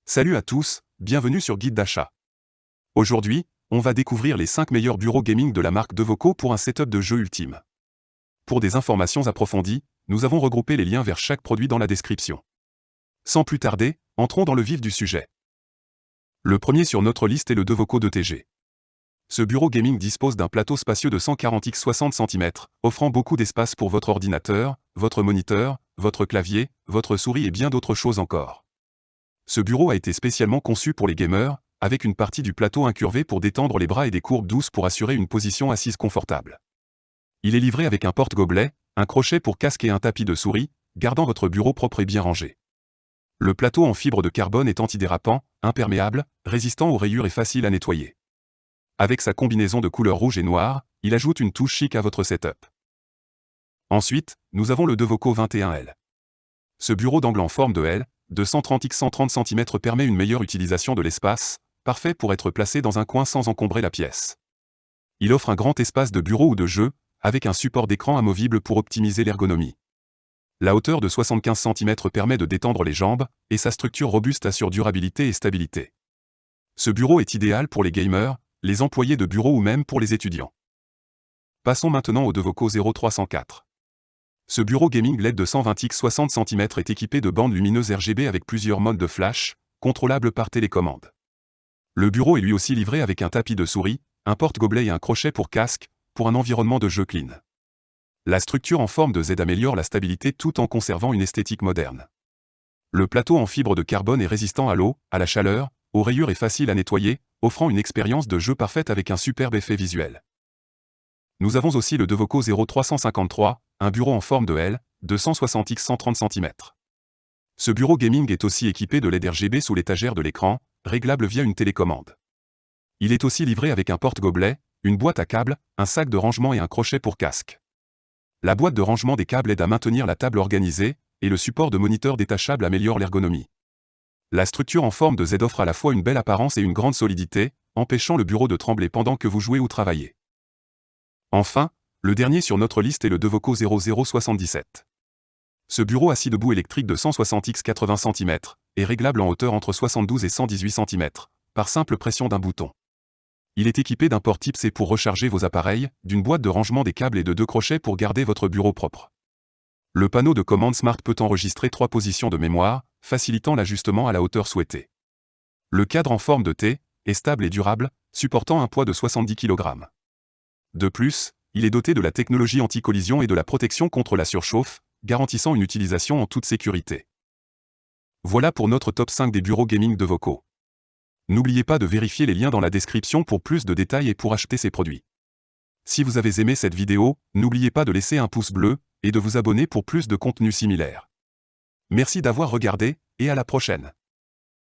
Salut à tous, bienvenue sur Guide d'achat. Aujourd'hui, on va découvrir les 5 meilleurs bureaux gaming de la marque Devoco pour un setup de jeu ultime. Pour des informations approfondies, nous avons regroupé les liens vers chaque produit dans la description. Sans plus tarder, entrons dans le vif du sujet. Le premier sur notre liste est le Devoco 2TG. Ce bureau gaming dispose d'un plateau spacieux de 140 x 60 cm, offrant beaucoup d'espace pour votre ordinateur, votre moniteur, votre clavier, votre souris et bien d'autres choses encore. Ce bureau a été spécialement conçu pour les gamers, avec une partie du plateau incurvée pour détendre les bras et des courbes douces pour assurer une position assise confortable. Il est livré avec un porte-gobelet, un crochet pour casque et un tapis de souris, gardant votre bureau propre et bien rangé. Le plateau en fibre de carbone est antidérapant, imperméable, résistant aux rayures et facile à nettoyer. Avec sa combinaison de couleurs rouge et noire, il ajoute une touche chic à votre setup. Ensuite, nous avons le Devoco 21L. Ce bureau d'angle en forme de L, de 130 x 130 cm permet une meilleure utilisation de l'espace, parfait pour être placé dans un coin sans encombrer la pièce. Il offre un grand espace de bureau ou de jeu, avec un support d'écran amovible pour optimiser l'ergonomie. La hauteur de 75 cm permet de détendre les jambes, et sa structure robuste assure durabilité et stabilité. Ce bureau est idéal pour les gamers, les employés de bureau ou même pour les étudiants. Passons maintenant au Devoco 0304. Ce bureau gaming LED de 120 x 60 cm est équipé de bandes lumineuses RGB avec plusieurs modes de flash, contrôlables par télécommande. Le bureau est lui aussi livré avec un tapis de souris, un porte-gobelet et un crochet pour casque, pour un environnement de jeu clean. La structure en forme de Z améliore la stabilité tout en conservant une esthétique moderne. Le plateau en fibre de carbone est résistant à l'eau, à la chaleur, aux rayures et facile à nettoyer, offrant une expérience de jeu parfaite avec un superbe effet visuel. Nous avons aussi le Devoco 0353, un bureau en forme de L, de 160 x 130 cm. Ce bureau gaming est aussi équipé de LED RGB sous l'étagère de l'écran, réglable via une télécommande. Il est aussi livré avec un porte-gobelet, une boîte à câbles, un sac de rangement et un crochet pour casque. La boîte de rangement des câbles aide à maintenir la table organisée, et le support de moniteur détachable améliore l'ergonomie. La structure en forme de Z offre à la fois une belle apparence et une grande solidité, empêchant le bureau de trembler pendant que vous jouez ou travaillez. Enfin, le dernier sur notre liste est le Devoco 0077. Ce bureau assis debout électrique de 160 x 80 cm est réglable en hauteur entre 72 et 118 cm, par simple pression d'un bouton. Il est équipé d'un port Type-C pour recharger vos appareils, d'une boîte de rangement des câbles et de 2 crochets pour garder votre bureau propre. Le panneau de commande Smart peut enregistrer 3 positions de mémoire, facilitant l'ajustement à la hauteur souhaitée. Le cadre en forme de T est stable et durable, supportant un poids de 70 kg. De plus, il est doté de la technologie anti-collision et de la protection contre la surchauffe, garantissant une utilisation en toute sécurité. Voilà pour notre top 5 des bureaux gaming Devoco. N'oubliez pas de vérifier les liens dans la description pour plus de détails et pour acheter ces produits. Si vous avez aimé cette vidéo, n'oubliez pas de laisser un pouce bleu et de vous abonner pour plus de contenu similaire. Merci d'avoir regardé, et à la prochaine.